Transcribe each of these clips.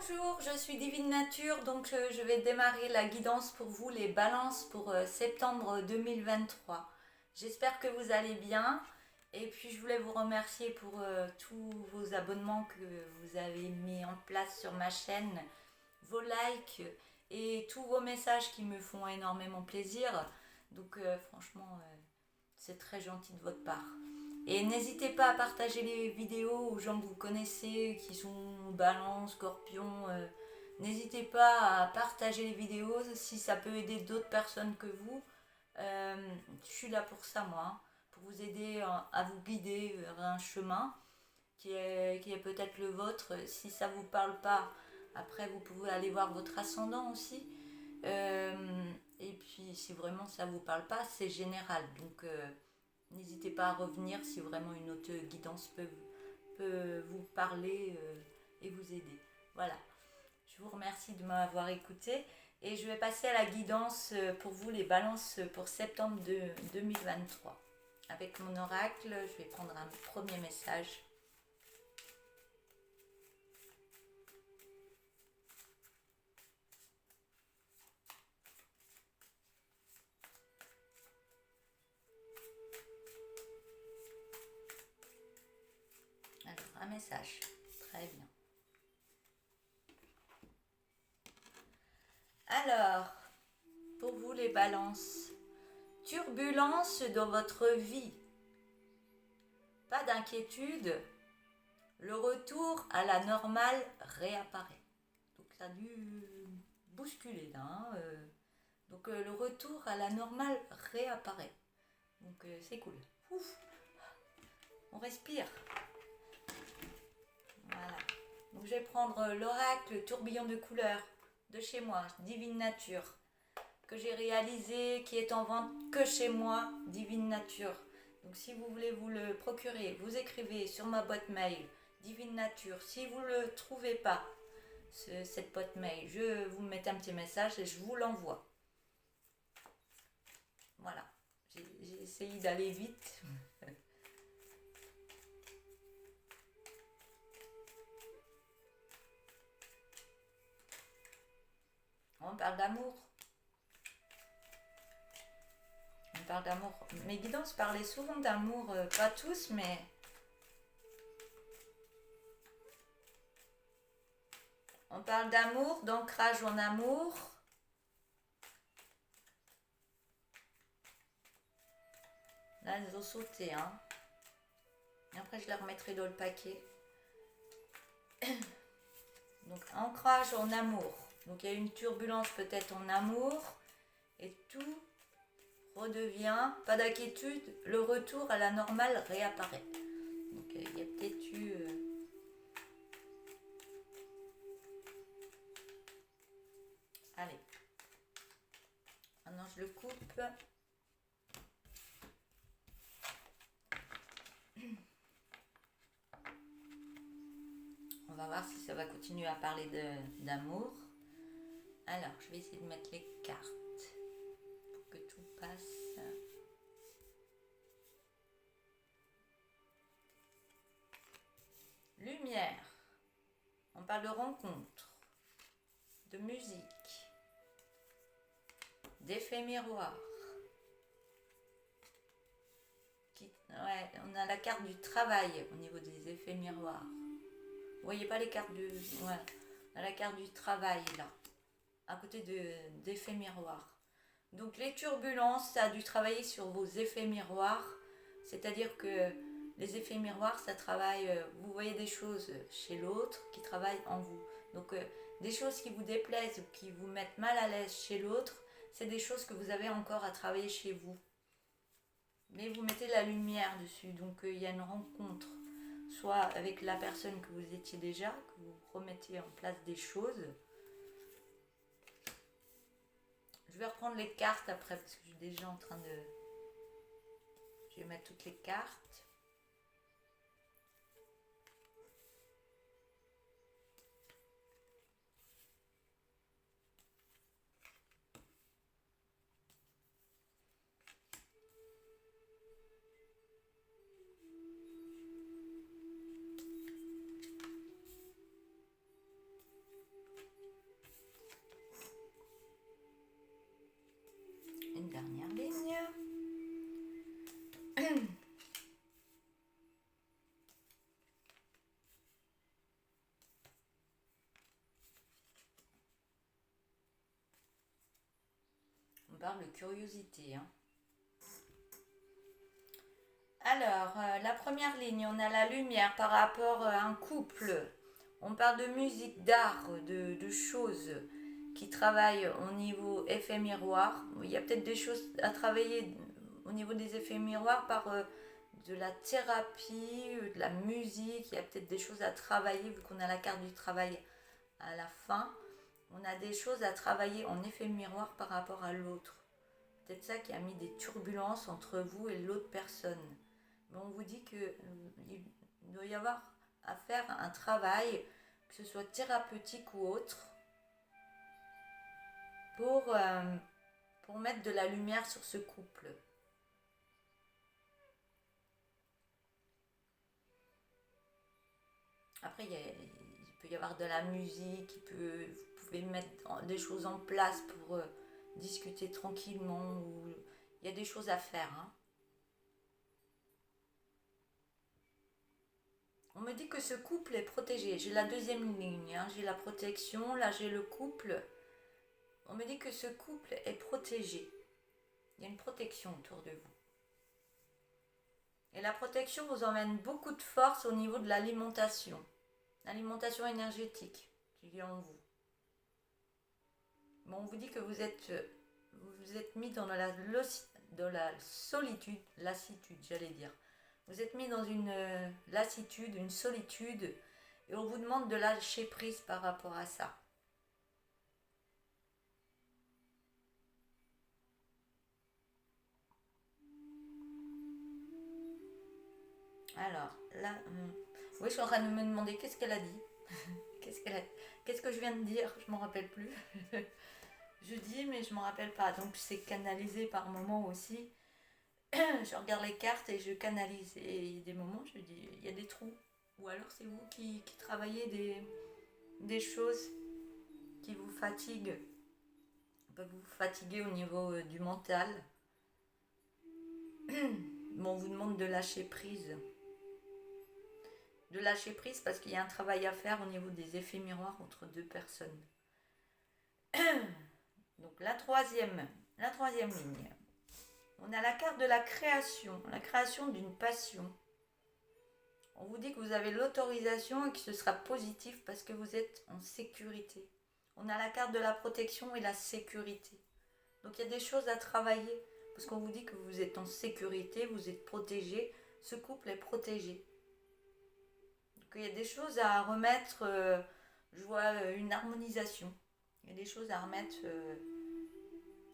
Bonjour, je suis Divine Nature, donc je vais démarrer la guidance pour vous, les balances pour septembre 2023. J'espère que vous allez bien et puis je voulais vous remercier pour tous vos abonnements que vous avez mis en place sur ma chaîne, vos likes et tous vos messages qui me font énormément plaisir. Donc franchement, c'est très gentil de votre part. Et n'hésitez pas à partager les vidéos aux gens que vous connaissez, qui sont balance, scorpion. N'hésitez pas à partager les vidéos si ça peut aider d'autres personnes que vous. Je suis là pour ça, moi, hein, pour vous aider à vous guider vers un chemin qui est peut-être le vôtre. Si ça ne vous parle pas, après vous pouvez aller voir votre ascendant aussi. Et puis si vraiment ça ne vous parle pas, c'est général. Donc n'hésitez pas à revenir si vraiment une autre guidance peut vous parler et vous aider. Voilà. Je vous remercie de m'avoir écouté et je vais passer à la guidance pour vous, les balances pour septembre 2023. Avec mon oracle, je vais prendre un premier message. Alors, un message. Très bien. Alors, pour vous les balances, turbulence dans votre vie. Pas d'inquiétude, le retour à la normale réapparaît. Donc ça a dû bousculer là. Hein, donc le retour à la normale réapparaît. Donc c'est cool. Ouf, on respire. Voilà. Donc je vais prendre l'oracle tourbillon de couleurs de chez moi, Divine Nature, que j'ai réalisé, qui est en vente que chez moi, Divine Nature. Donc si vous voulez vous le procurer, vous écrivez sur ma boîte mail Divine Nature. Si vous ne le trouvez pas, cette boîte mail, je vous mets un petit message et je vous l'envoie. Voilà, j'ai essayé d'aller vite. On parle d'amour. On parle d'amour. Mes guidances parlaient souvent d'amour, pas tous, mais on parle d'amour, d'ancrage en amour. Là, elles ont sauté, hein. Et après, je les remettrai dans le paquet. Donc, ancrage en amour. Donc, il y a une turbulence peut-être en amour. Et tout redevient, pas d'inquiétude, le retour à la normale réapparaît. Donc, il y a peut-être eu... Allez. Maintenant, je le coupe. On va voir si ça va continuer à parler d'amour. Alors, je vais essayer de mettre les cartes pour que tout passe. Lumière. On parle de rencontre, de musique, d'effet miroir. Ouais, on a la carte du travail au niveau des effets miroirs. Vous voyez pas les cartes de... Ouais, on a la carte du travail là, à côté d'effets miroirs. Donc les turbulences, ça a dû travailler sur vos effets miroirs. C'est-à-dire que les effets miroirs, ça travaille... vous voyez des choses chez l'autre qui travaillent en vous. Donc des choses qui vous déplaisent ou qui vous mettent mal à l'aise chez l'autre, c'est des choses que vous avez encore à travailler chez vous. Mais vous mettez la lumière dessus. Donc il y a une rencontre. Soit avec la personne que vous étiez déjà, que vous remettez en place des choses. Je vais reprendre les cartes après parce que je suis déjà en train de... Je vais mettre toutes les cartes. une dernière ligne. On parle de curiosité. Hein. Alors, la première ligne, on a la lumière par rapport à un couple. On parle de musique, d'art, de choses qui travaillent au niveau effet miroir. Il y a peut-être des choses à travailler au niveau des effets miroirs par de la thérapie, de la musique. Il y a peut-être des choses à travailler vu qu'on a la carte du travail à la fin. On a des choses à travailler en effet miroir par rapport à l'autre. Peut-être ça qui a mis des turbulences entre vous et l'autre personne. Mais on vous dit qu'il doit y avoir à faire un travail, que ce soit thérapeutique ou autre, pour mettre de la lumière sur ce couple. Après, il peut y avoir de la musique, vous pouvez mettre des choses en place pour discuter tranquillement. Il y a des choses à faire. Hein. On me dit que ce couple est protégé. J'ai la deuxième ligne, hein. J'ai la protection, là j'ai le couple. On me dit que ce couple est protégé. Il y a une protection autour de vous. Et la protection vous emmène beaucoup de force au niveau de l'alimentation. L'alimentation énergétique qu'il y a en vous. Bon, on vous dit que vous êtes mis dans la solitude, lassitude, j'allais dire. Vous êtes mis dans une lassitude, une solitude, et on vous demande de lâcher prise par rapport à ça. Alors, là, oui, je suis en train de me demander qu'est-ce qu'elle a dit. Qu'est-ce que je viens de dire? Je m'en rappelle plus. Je dis, mais je m'en rappelle pas. Donc, c'est canalisé par moments aussi. Je regarde les cartes et je canalise. Et il y a des moments, je dis, il y a des trous. Ou alors, c'est vous qui travaillez des choses qui vous fatiguent. Peuvent vous fatiguer au niveau du mental. Bon, on vous demande de lâcher prise. De lâcher prise parce qu'il y a un travail à faire au niveau des effets miroirs entre deux personnes. Donc la troisième ligne. On a la carte de la création d'une passion. On vous dit que vous avez l'autorisation et que ce sera positif parce que vous êtes en sécurité. On a la carte de la protection et la sécurité. Donc il y a des choses à travailler parce qu'on vous dit que vous êtes en sécurité, vous êtes protégé, ce couple est protégé. Donc il y a des choses à remettre, je vois une harmonisation. Il y a des choses à remettre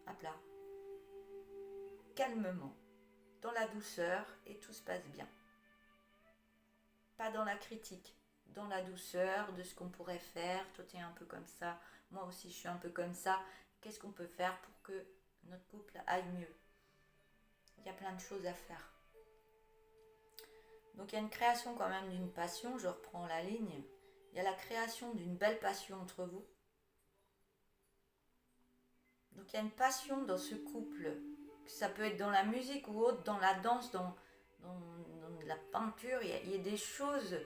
à plat. Calmement, dans la douceur et tout se passe bien. Pas dans la critique, dans la douceur de ce qu'on pourrait faire. Toi tu es un peu comme ça, moi aussi je suis un peu comme ça. Qu'est-ce qu'on peut faire pour que notre couple aille mieux? Il y a plein de choses à faire. Donc il y a une création quand même d'une passion, je reprends la ligne. Il y a la création d'une belle passion entre vous. Donc il y a une passion dans ce couple. Ça peut être dans la musique ou autre, dans la danse, dans la peinture. Il y a des choses.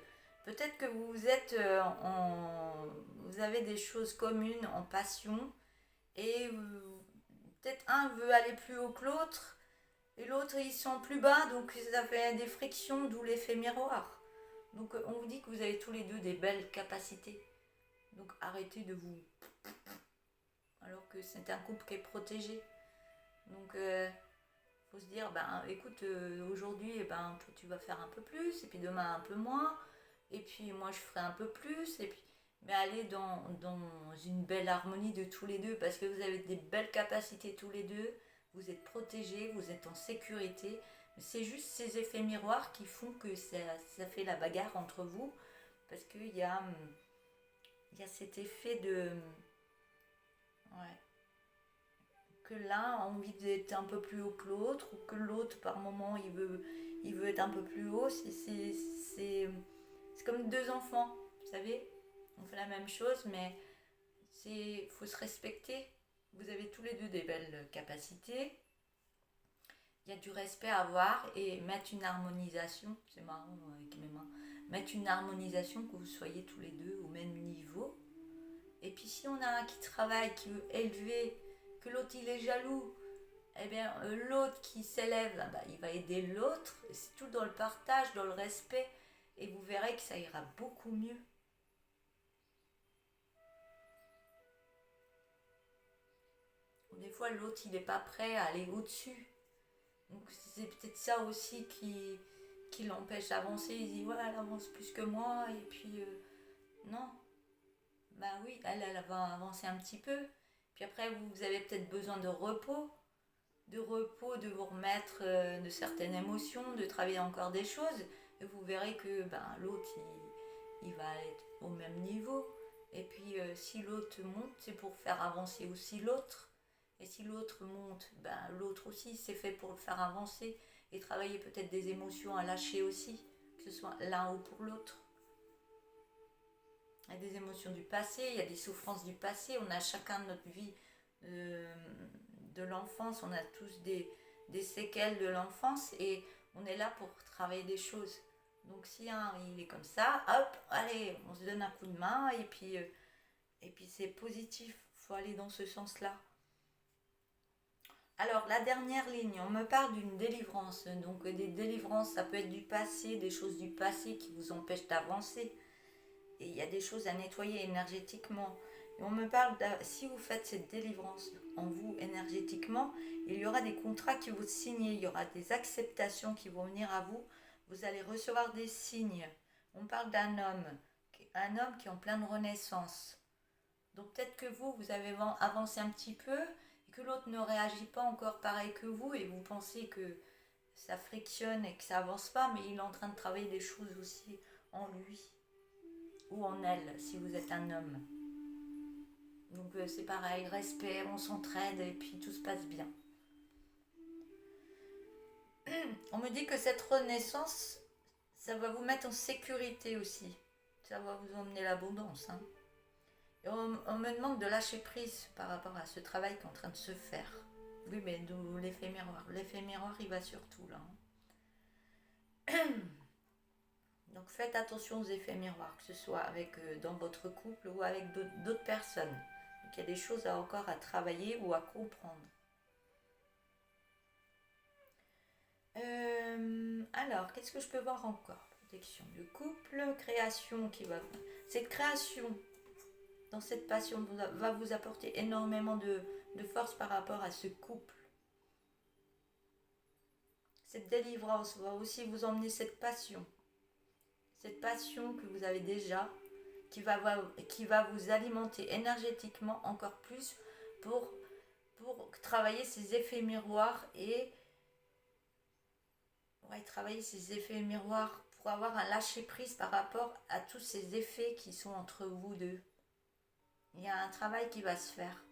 Peut-être que vous êtes vous avez des choses communes en passion. Et peut-être un veut aller plus haut que l'autre. Et l'autre il sent plus bas, donc ça fait des frictions, d'où l'effet miroir. Donc on vous dit que vous avez tous les deux des belles capacités. Donc arrêtez de vous... Alors que c'est un couple qui est protégé. Donc faut se dire, écoute, aujourd'hui, toi tu vas faire un peu plus, et puis demain un peu moins, et puis moi je ferai un peu plus, et puis... Mais allez dans une belle harmonie de tous les deux, parce que vous avez des belles capacités tous les deux. Vous êtes protégés, vous êtes en sécurité. C'est juste ces effets miroirs qui font que ça fait la bagarre entre vous. Parce qu'il y a cet effet de... Ouais. Que l'un a envie d'être un peu plus haut que l'autre, ou que l'autre, par moment, il veut être un peu plus haut. C'est comme deux enfants, vous savez. On fait la même chose, mais il faut se respecter. Vous avez tous les deux des belles capacités. Il y a du respect à avoir et mettre une harmonisation, c'est marrant avec mes mains, mettre une harmonisation que vous soyez tous les deux au même niveau. Et puis si on a un qui travaille, qui veut élever, que l'autre il est jaloux, eh bien l'autre qui s'élève, bah, il va aider l'autre. C'est tout dans le partage, dans le respect. Et vous verrez que ça ira beaucoup mieux. Des fois l'autre il n'est pas prêt à aller au-dessus. Donc c'est peut-être ça aussi qui l'empêche d'avancer. Il dit ouais elle avance plus que moi et puis non. Bah oui, elle va avancer un petit peu. Puis après vous avez peut-être besoin de vous remettre de certaines émotions, de travailler encore des choses. Et vous verrez que ben, l'autre il va être au même niveau. Et puis si l'autre monte, c'est pour faire avancer aussi l'autre. Et si l'autre monte, ben, l'autre aussi, c'est fait pour le faire avancer et travailler peut-être des émotions à lâcher aussi, que ce soit l'un ou pour l'autre. Il y a des émotions du passé, il y a des souffrances du passé, on a chacun de notre vie de l'enfance, on a tous des séquelles de l'enfance et on est là pour travailler des choses. Donc si un il est comme ça, hop, allez, on se donne un coup de main et puis c'est positif, il faut aller dans ce sens-là. Alors, la dernière ligne, on me parle d'une délivrance. Donc, des délivrances, ça peut être du passé, des choses du passé qui vous empêchent d'avancer. Et il y a des choses à nettoyer énergétiquement. Et on me parle, si vous faites cette délivrance en vous énergétiquement, il y aura des contrats qui vont signer, il y aura des acceptations qui vont venir à vous. Vous allez recevoir des signes. On parle d'un homme qui est en pleine renaissance. Donc, peut-être que vous avez avancé un petit peu que l'autre ne réagit pas encore pareil que vous et vous pensez que ça frictionne et que ça avance pas, mais il est en train de travailler des choses aussi en lui ou en elle si vous êtes un homme. Donc c'est pareil, respect, on s'entraide et puis tout se passe bien. On me dit que cette renaissance, ça va vous mettre en sécurité aussi. Ça va vous emmener l'abondance. Hein. Et on me demande de lâcher prise par rapport à ce travail qui est en train de se faire. Oui, mais d'où l'effet miroir. L'effet miroir, il va surtout là. Donc faites attention aux effets miroirs, que ce soit avec dans votre couple ou avec d'autres personnes. Donc il y a des choses encore à travailler ou à comprendre. Alors, qu'est-ce que je peux voir encore? Protection du couple, création qui va... Cette création dans cette passion va vous apporter énormément de force par rapport à ce couple. Cette délivrance va aussi vous emmener cette passion que vous avez déjà, qui va vous alimenter énergétiquement encore plus pour travailler ces effets miroirs et travailler ces effets miroirs pour avoir un lâcher prise par rapport à tous ces effets qui sont entre vous deux. Il y a un travail qui va se faire.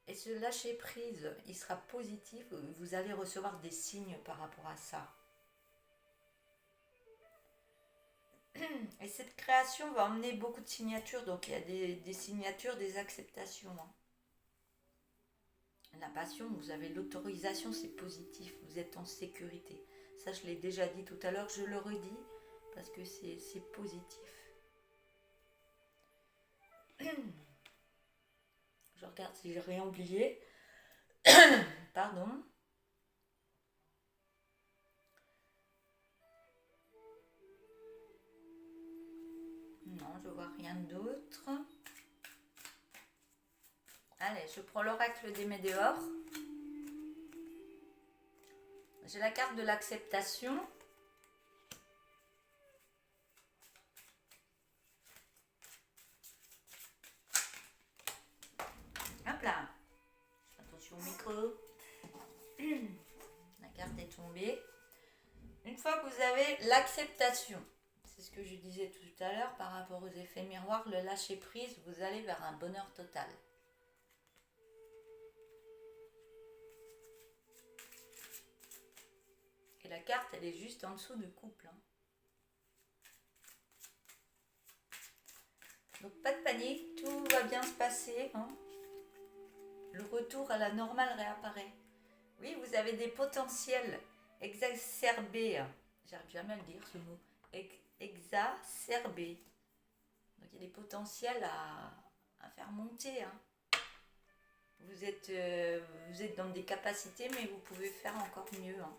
Et ce lâcher prise, il sera positif, vous allez recevoir des signes par rapport à ça. Et cette création va emmener beaucoup de signatures, donc il y a des signatures, des acceptations. Hein. La passion, vous avez l'autorisation, c'est positif, vous êtes en sécurité. Ça, je l'ai déjà dit tout à l'heure, je le redis, parce que c'est positif. Je regarde si j'ai rien oublié. Pardon. Non, je vois rien d'autre. Allez, je prends l'oracle des Médéors. J'ai la carte de l'acceptation. Hop là. Attention au micro. La carte est tombée. Une fois que vous avez l'acceptation, c'est ce que je disais tout à l'heure par rapport aux effets miroirs, le lâcher prise, vous allez vers un bonheur total. Et la carte, elle est juste en dessous de couple. Hein. Donc pas de panique, tout va bien se passer. Hein. Le retour à la normale réapparaît. Oui, vous avez des potentiels exacerbés. J'arrive jamais à le dire ce mot. Exacerbés. Donc il y a des potentiels à faire monter. Hein. Vous êtes dans des capacités, mais vous pouvez faire encore mieux. Hein.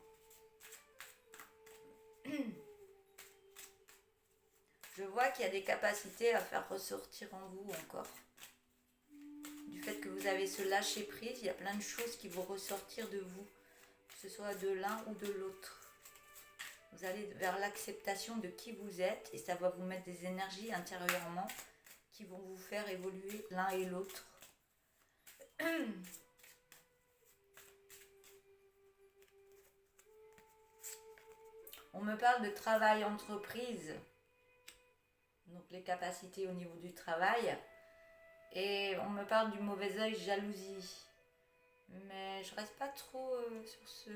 Je vois qu'il y a des capacités à faire ressortir en vous encore. Du fait que vous avez ce lâcher prise, il y a plein de choses qui vont ressortir de vous, que ce soit de l'un ou de l'autre. Vous allez vers l'acceptation de qui vous êtes et ça va vous mettre des énergies intérieurement qui vont vous faire évoluer l'un et l'autre. On me parle de travail entreprise, donc les capacités au niveau du travail, et on me parle du mauvais œil jalousie. Mais je reste pas trop sur ce...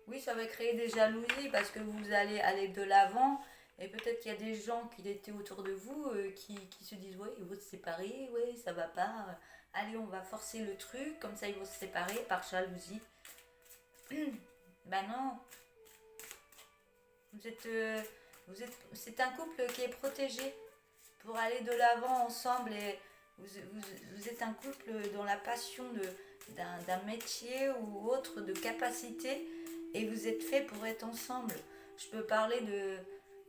Oui, ça va créer des jalousies parce que vous allez aller de l'avant et peut-être qu'il y a des gens qui étaient autour de vous qui se disent ouais, ils vont se séparer, ouais, ça va pas. Allez, on va forcer le truc, comme ça ils vont se séparer par jalousie. Ben non. C'est un couple qui est protégé pour aller de l'avant ensemble et vous êtes un couple dans la passion d'un métier ou autre de capacité et vous êtes fait pour être ensemble. Je peux parler de...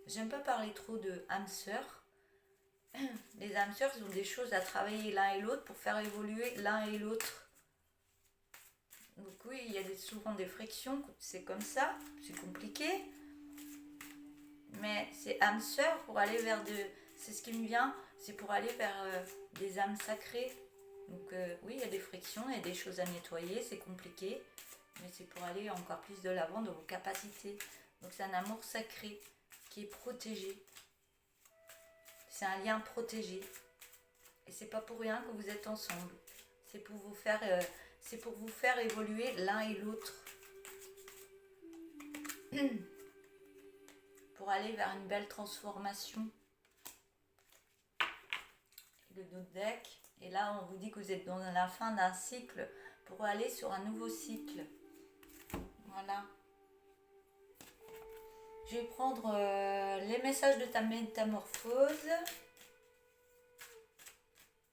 J'aime pas parler trop de âmes sœurs. Les âmes sœurs, ils ont des choses à travailler l'un et l'autre pour faire évoluer l'un et l'autre. Donc oui, il y a souvent des frictions, c'est comme ça, c'est compliqué. Mais c'est âmes sœurs pour aller vers de... C'est ce qui me vient, c'est pour aller vers des âmes sacrées. Donc oui, il y a des frictions, il y a des choses à nettoyer, c'est compliqué. Mais c'est pour aller encore plus de l'avant dans vos capacités. Donc c'est un amour sacré qui est protégé. C'est un lien protégé. Et c'est pas pour rien que vous êtes ensemble. C'est pour vous faire évoluer l'un et l'autre. Pour aller vers une belle transformation. Le autre deck. Et là, on vous dit que vous êtes dans la fin d'un cycle pour aller sur un nouveau cycle. Voilà. Je vais prendre les messages de ta métamorphose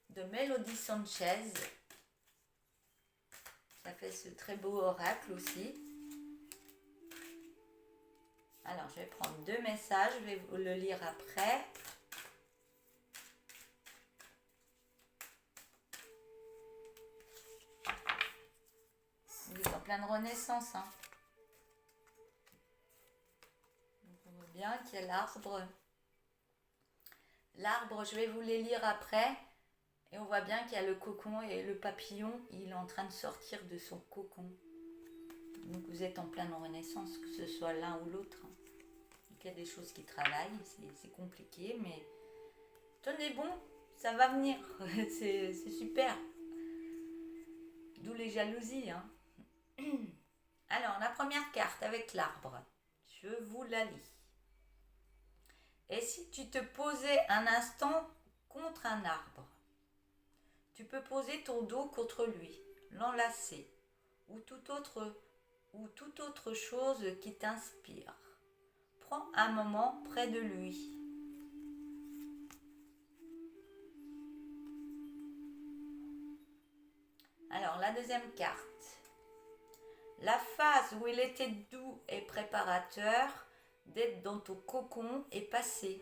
de Mélodie Sanchez. Ça fait ce très beau oracle aussi. Alors, je vais prendre 2 messages, je vais vous le lire après. Vous êtes en pleine renaissance. Hein. Donc, on voit bien qu'il y a l'arbre. L'arbre, je vais vous les lire après. Et on voit bien qu'il y a le cocon et le papillon, il est en train de sortir de son cocon. Donc vous êtes en pleine renaissance, que ce soit l'un ou l'autre. Donc il y a des choses qui travaillent, c'est compliqué, mais tenez bon, ça va venir. C'est super. D'où les jalousies. Hein. Alors, la première carte avec l'arbre, je vous la lis. Et si tu te posais un instant contre un arbre, tu peux poser ton dos contre lui, l'enlacer, ou toute autre chose qui t'inspire. Prends un moment près de lui. Alors, la deuxième carte. La phase où il était doux et préparateur d'être dans ton cocon est passée.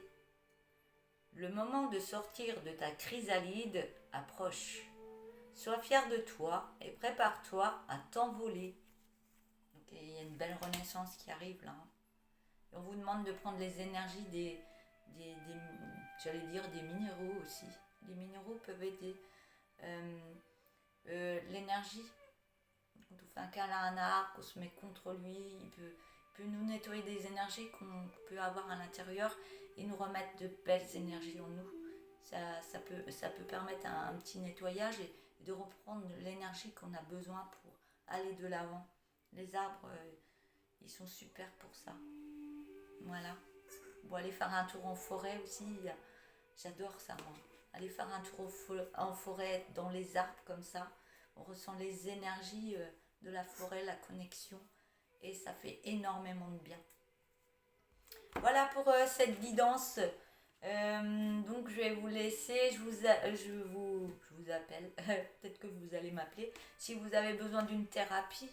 Le moment de sortir de ta chrysalide approche. Sois fier de toi et prépare-toi à t'envoler. Donc, il y a une belle renaissance qui arrive là. Et on vous demande de prendre les énergies j'allais dire des minéraux aussi. Les minéraux peuvent aider. L'énergie. Quand on fait un câlin à un arbre, qu'on se met contre lui, il peut nous nettoyer des énergies qu'on peut avoir à l'intérieur et nous remettre de belles énergies en nous. Ça peut permettre un petit nettoyage et de reprendre l'énergie qu'on a besoin pour aller de l'avant. Les arbres, ils sont super pour ça. Voilà. Bon, aller faire un tour en forêt aussi, j'adore ça moi. Aller faire un tour en forêt dans les arbres comme ça, on ressent les énergies de la forêt, la connexion. Et ça fait énormément de bien. Voilà pour cette guidance. Donc je vais vous laisser, je vous appelle, peut-être que vous allez m'appeler. Si vous avez besoin d'une thérapie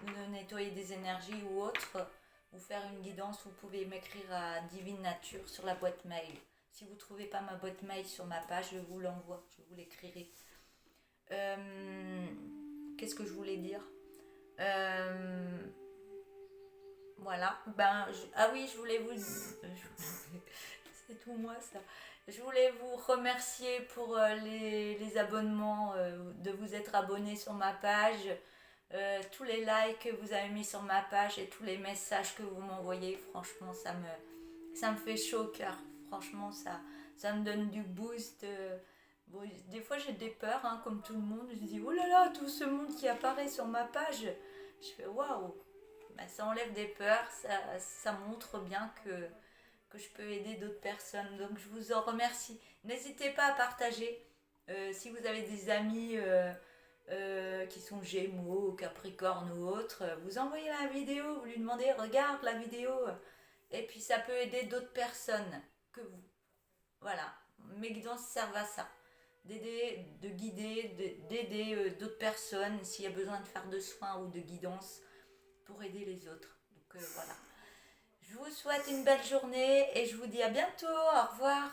ou de nettoyer des énergies ou autre, ou faire une guidance, vous pouvez m'écrire à Divine Nature sur la boîte mail. Si vous ne trouvez pas ma boîte mail sur ma page, je vous l'envoie, je vous l'écrirai. Qu'est-ce que je voulais dire? Voilà, ah oui, je voulais vous... C'est tout moi ça. Je voulais vous remercier pour les abonnements, de vous être abonné sur ma page, tous les likes que vous avez mis sur ma page et tous les messages que vous m'envoyez. Franchement, ça me fait chaud au cœur. Franchement, ça me donne du boost. Bon, des fois, j'ai des peurs, hein, comme tout le monde. Je me dis, oh là là, tout ce monde qui apparaît sur ma page. Je fais, waouh, ça enlève des peurs, ça montre bien que je peux aider d'autres personnes. Donc je vous en remercie. N'hésitez pas à partager. Si vous avez des amis qui sont Gémeaux, Capricorne ou autres, vous envoyez la vidéo, vous lui demandez regarde la vidéo. Et puis ça peut aider d'autres personnes que vous. Voilà, mes guidances servent à ça. D'aider, de guider, d'aider d'autres personnes s'il y a besoin de faire de soins ou de guidance pour aider les autres. Donc voilà. Je vous souhaite une belle journée et je vous dis à bientôt. Au revoir.